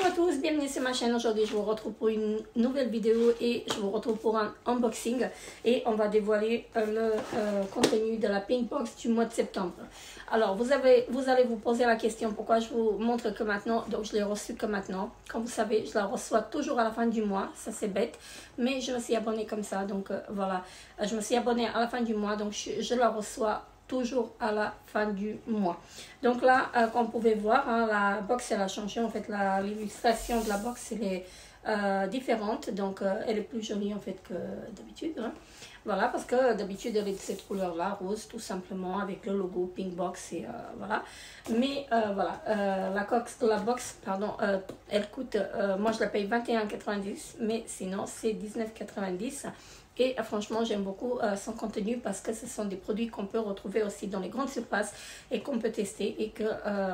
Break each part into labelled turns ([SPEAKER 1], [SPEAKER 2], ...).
[SPEAKER 1] Bonjour à tous, bienvenue sur ma chaîne. Aujourd'hui je vous retrouve pour une nouvelle vidéo et je vous retrouve pour un unboxing et on va dévoiler le contenu de la Pink Box du mois de septembre. Alors vous allez vous poser la question pourquoi je vous montre que maintenant, donc je l'ai reçu que maintenant. Comme vous savez, je la reçois toujours à la fin du mois, ça c'est bête, mais je me suis abonnée comme ça, donc voilà, je me suis abonnée à la fin du mois, donc je la reçois toujours à la fin du mois. Donc là, comme vous pouvez voir, hein, la box elle a changé. En fait, l'illustration de la box elle est différente. Donc elle est plus jolie en fait que d'habitude. Hein. Voilà, parce que d'habitude elle est de cette couleur là, rose, tout simplement, avec le logo Pink Box et voilà. Mais voilà, la box, pardon, elle coûte, moi je la paye 21,90, mais sinon c'est 19,90. Et franchement, j'aime beaucoup son contenu parce que ce sont des produits qu'on peut retrouver aussi dans les grandes surfaces et qu'on peut tester. Et que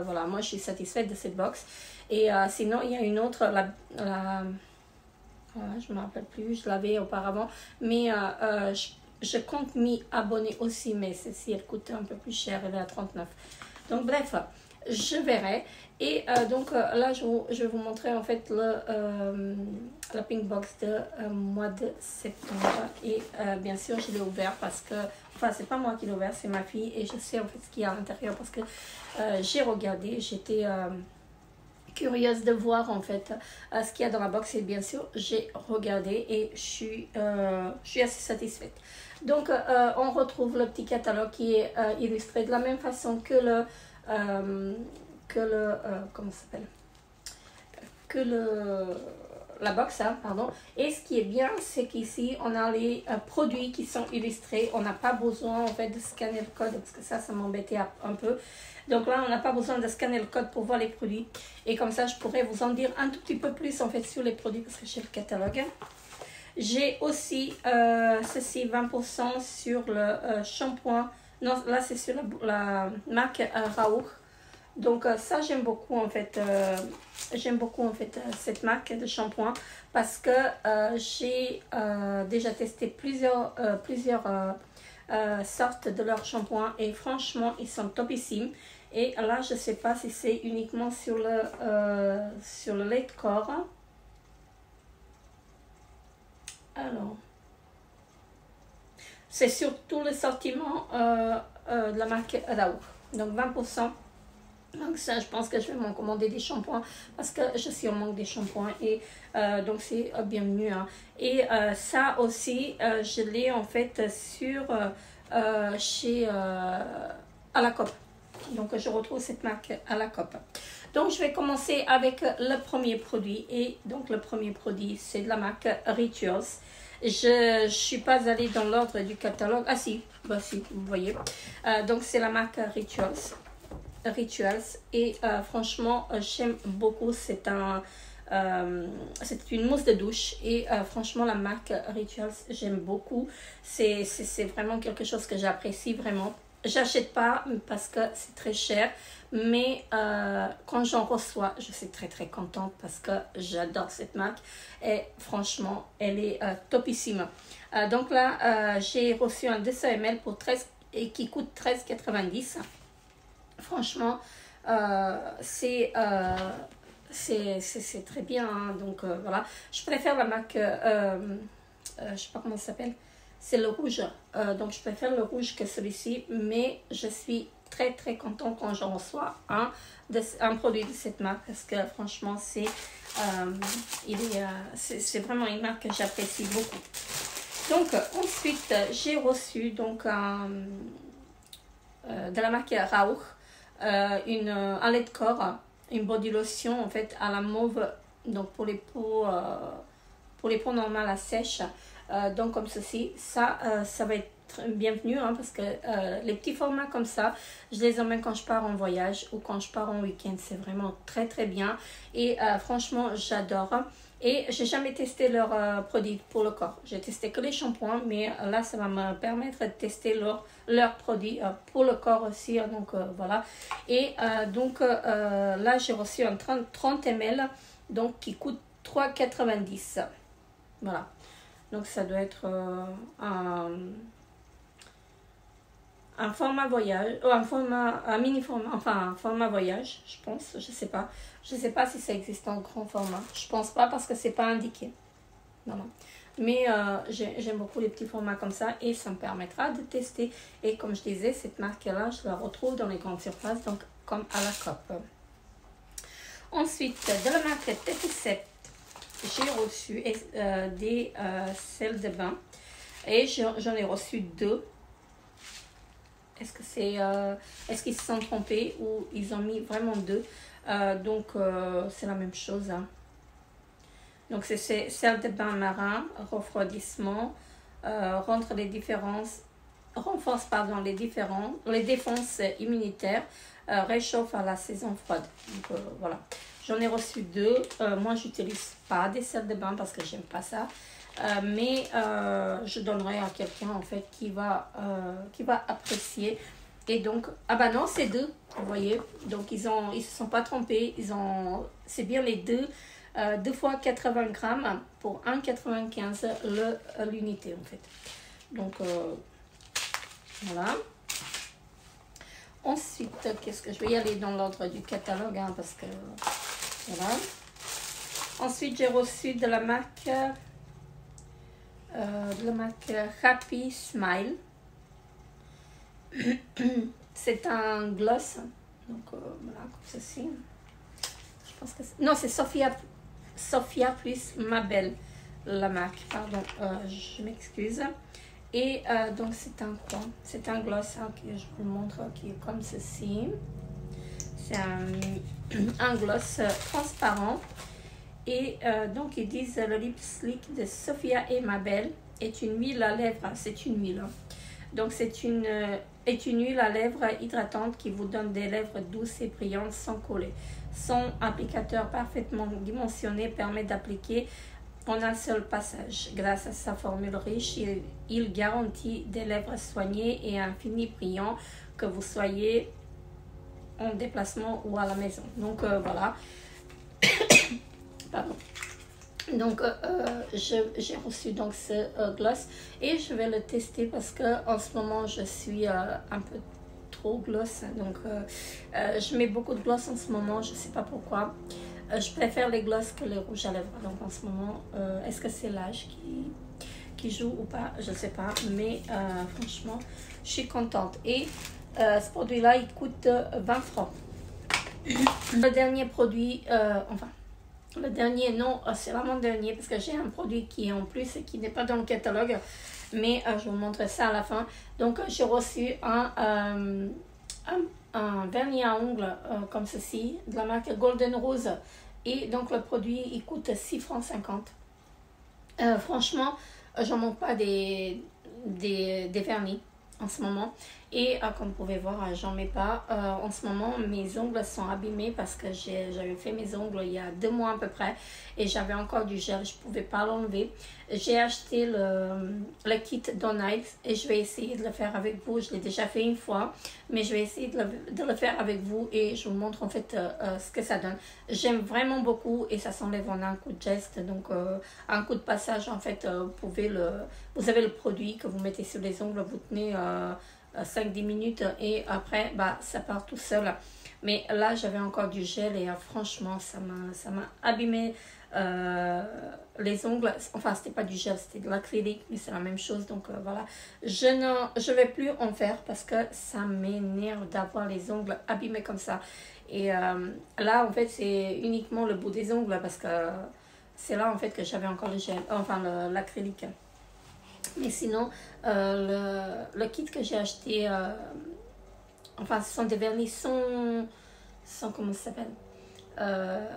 [SPEAKER 1] voilà, moi je suis satisfaite de cette box. Et sinon, il y a une autre, voilà, je ne me rappelle plus, je l'avais auparavant. Mais je compte m'y abonner aussi, mais celle-ci elle coûte un peu plus cher, elle est à 39. Donc bref, je verrai. Et donc là je vais vous montrer en fait la Pink Box de mois de septembre. Et bien sûr je l'ai ouvert parce que, enfin c'est pas moi qui l'ai ouvert, c'est ma fille. Et je sais en fait ce qu'il y a à l'intérieur parce que j'ai regardé, j'étais curieuse de voir en fait ce qu'il y a dans la box. Et bien sûr j'ai regardé et je suis assez satisfaite. Donc on retrouve le petit catalogue qui est illustré de la même façon que comment ça s'appelle, la box, hein, pardon. Et ce qui est bien, c'est qu'ici on a les produits qui sont illustrés. On n'a pas besoin en fait de scanner le code parce que ça m'embêtait un peu. Donc là on n'a pas besoin de scanner le code pour voir les produits, et comme ça je pourrais vous en dire un tout petit peu plus en fait sur les produits parce que j'ai le catalogue. J'ai aussi ceci 20% sur le shampoing. Non, là c'est sur la marque Rauch. Donc ça j'aime beaucoup en fait, cette marque de shampoing parce que j'ai déjà testé plusieurs sortes de leur shampoing et franchement ils sont topissimes. Et là je sais pas si c'est uniquement sur le lait de corps. Alors c'est sur tout le sortiment de la marque Rauch, donc 20%. Donc ça, je pense que je vais m'en commander des shampoings parce que je suis en manque des shampoings. Et donc c'est bienvenu. Hein. Et ça aussi, je l'ai en fait sur chez Alacoop. Donc je retrouve cette marque Alacoop. Donc je vais commencer avec le premier produit. Et donc le premier produit, c'est de la marque Rituals. Je ne suis pas allée dans l'ordre du catalogue. Ah si, bah si, vous voyez. Donc c'est la marque Rituals. Et franchement j'aime beaucoup. C'est une mousse de douche et franchement la marque Rituals j'aime beaucoup. C'est vraiment quelque chose que j'apprécie vraiment. J'achète pas parce que c'est très cher, mais quand j'en reçois je suis très contente parce que j'adore cette marque et franchement elle est topissime. Donc là j'ai reçu un 200 ml pour 13 et qui coûte 13,90. Franchement c'est très bien. Hein. Donc voilà, je préfère la marque je sais pas comment ça s'appelle, c'est le rouge, donc je préfère le rouge que celui-ci, mais je suis très contente quand j'en reçois un produit de cette marque parce que franchement c'est vraiment une marque que j'apprécie beaucoup. Donc ensuite j'ai reçu donc de la marque Rauch un lait de corps, une body lotion en fait à la mauve, donc pour les peaux normales à sèche, donc comme ceci. Ça va être bienvenu hein, parce que les petits formats comme ça je les emmène quand je pars en voyage ou quand je pars en week-end. C'est vraiment très bien et franchement j'adore. Et j'ai jamais testé leurs produits pour le corps. J'ai testé que les shampoings, mais là ça va me permettre de tester leurs produits pour le corps aussi. Donc voilà. Et donc là j'ai reçu un 30 ml donc qui coûte 3,90. Voilà. Donc ça doit être un un format voyage, un mini format, enfin un format voyage, je pense, je sais pas. Je sais pas si ça existe en grand format. Je pense pas parce que c'est pas indiqué. Non, non. Mais j'aime beaucoup les petits formats comme ça et ça me permettra de tester. Et comme je disais, cette marque-là, je la retrouve dans les grandes surfaces, donc comme à la COP. Ensuite, de la marque Teticept, j'ai reçu des sels de bain et j'en ai reçu 2. Est-ce qu'ils se sont trompés ou ils ont mis vraiment 2? Donc c'est la même chose. Hein. Donc c'est sel de bain marin, refroidissement, renforce les défenses immunitaires, réchauffe à la saison froide. Donc voilà. J'en ai reçu 2. Moi, j'utilise pas des sels de bain parce que j'aime pas ça. Mais je donnerai à quelqu'un en fait qui va apprécier. Et donc, ah bah non, c'est 2. Vous voyez. Donc ils se sont pas trompés. C'est bien les 2. 2 fois 80 grammes pour 1,95 l'unité en fait. Donc voilà. Ensuite, qu'est-ce que je vais y aller dans l'ordre du catalogue hein, parce que voilà. Ensuite, j'ai reçu de la marque Happy Smile. C'est un gloss. Donc voilà, comme ceci. Je pense que non, c'est Sophia plus Mabel, la marque, pardon, je m'excuse. Et donc c'est un quoi? C'est un gloss hein, que je vous montre qui est comme ceci. C'est un gloss transparent. Et donc ils disent le lipstick de Sophia et Mabel est une huile à lèvres. C'est une huile. Hein. Donc c'est une huile à lèvres hydratante qui vous donne des lèvres douces et brillantes sans coller. Son applicateur parfaitement dimensionné permet d'appliquer en un seul passage. Grâce à sa formule riche, il garantit des lèvres soignées et un fini brillant que vous soyez en déplacement ou à la maison. Donc voilà. Pardon. Donc j'ai reçu donc ce gloss et je vais le tester parce que en ce moment je suis un peu trop gloss. Donc je mets beaucoup de gloss en ce moment, je sais pas pourquoi. Je préfère les gloss que les rouges à lèvres. Donc en ce moment, est-ce que c'est l'âge qui joue ou pas? Je sais pas. Mais franchement, je suis contente. Et ce produit-là, il coûte 20 francs. Le dernier produit, le dernier, non, c'est vraiment le dernier parce que j'ai un produit qui est en plus et qui n'est pas dans le catalogue. Mais je vous montre ça à la fin. Donc j'ai reçu un vernis à ongles comme ceci de la marque Golden Rose et donc le produit il coûte 6 francs 50. Franchement j'en manque pas des vernis en ce moment et comme vous pouvez voir j'en mets pas en ce moment. Mes ongles sont abîmés parce que j'avais fait mes ongles il y a 2 mois à peu près et j'avais encore du gel, je pouvais pas l'enlever. J'ai acheté le kit Donald et je vais essayer de le faire avec vous. Je l'ai déjà fait une fois mais je vais essayer de le faire avec vous et je vous montre en fait ce que ça donne. J'aime vraiment beaucoup et ça s'enlève en un coup de geste, donc un coup de passage en fait. Vous avez le produit que vous mettez sur les ongles, vous tenez 5-10 minutes et après bah, ça part tout seul. Mais là j'avais encore du gel et franchement ça m'a abîmé les ongles. Enfin c'était pas du gel, c'était de l'acrylique mais c'est la même chose. Donc voilà, je vais plus en faire parce que ça m'énerve d'avoir les ongles abîmés comme ça. Et là en fait c'est uniquement le bout des ongles parce que c'est là en fait que j'avais encore le gel, enfin l'acrylique. Mais sinon, le kit que j'ai acheté, enfin ce sont des vernis sans comment ça s'appelle,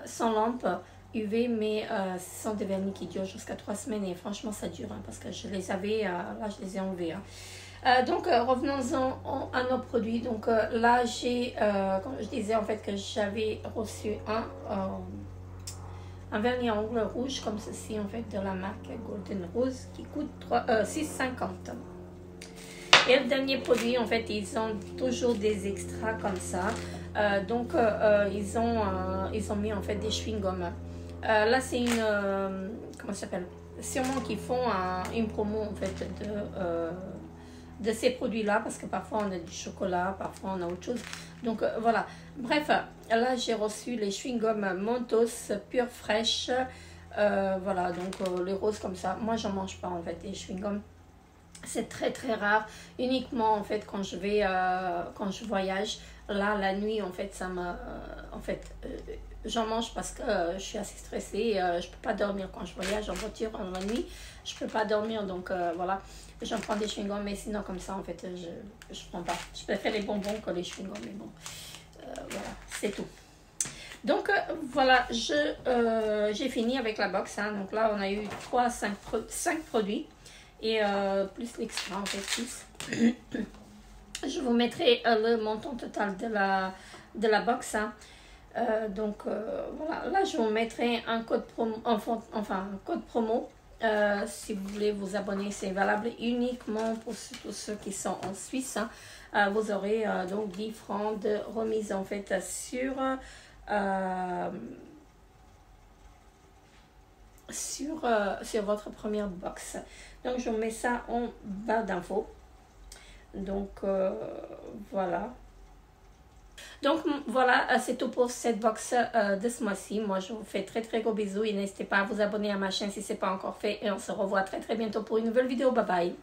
[SPEAKER 1] sans lampe UV, mais ce sont des vernis qui durent jusqu'à 3 semaines et franchement ça dure, hein, parce que je les avais, là je les ai enlevés. Hein. Donc revenons-en à nos produits. Donc là j'ai, comme je disais en fait que j'avais reçu un vernis à ongles rouge comme ceci en fait de la marque Golden Rose qui coûte 6,50. Et le dernier produit en fait ils ont toujours des extras comme ça. Donc ils ont mis en fait des chewing-gums. Là c'est une comment ça s'appelle, sûrement qu'ils font une promo en fait de ces produits-là, parce que parfois on a du chocolat, parfois on a autre chose. Donc voilà. Bref, là j'ai reçu les chewing-gums Mentos pure fraîche. Voilà, donc les roses comme ça. Moi j'en mange pas en fait, les chewing-gums. C'est très très rare, uniquement en fait quand je vais, quand je voyage. Là la nuit en fait ça me, en fait j'en mange parce que je suis assez stressée, je peux pas dormir quand je voyage en voiture la nuit, je peux pas dormir, donc voilà, j'en prends des chewing-gums, mais sinon comme ça en fait je prends pas. Je préfère les bonbons que les chewing-gums, mais bon, voilà, c'est tout. Donc voilà, j'ai fini avec la box, hein. Donc là on a eu 5 produits. Et plus l'extra en fait 6. Je vous mettrai le montant total de la box, hein. Donc voilà, là je vous mettrai un code promo, enfin un code promo. Si vous voulez vous abonner, c'est valable uniquement pour tous ceux qui sont en Suisse, hein. Vous aurez donc 10 francs de remise en fait sur votre première box. Donc je mets ça en barre d'infos. Donc voilà. Donc voilà, c'est tout pour cette box de ce mois-ci. Moi je vous fais très gros bisous et n'hésitez pas à vous abonner à ma chaîne si ce n'est pas encore fait. Et on se revoit très bientôt pour une nouvelle vidéo. Bye bye.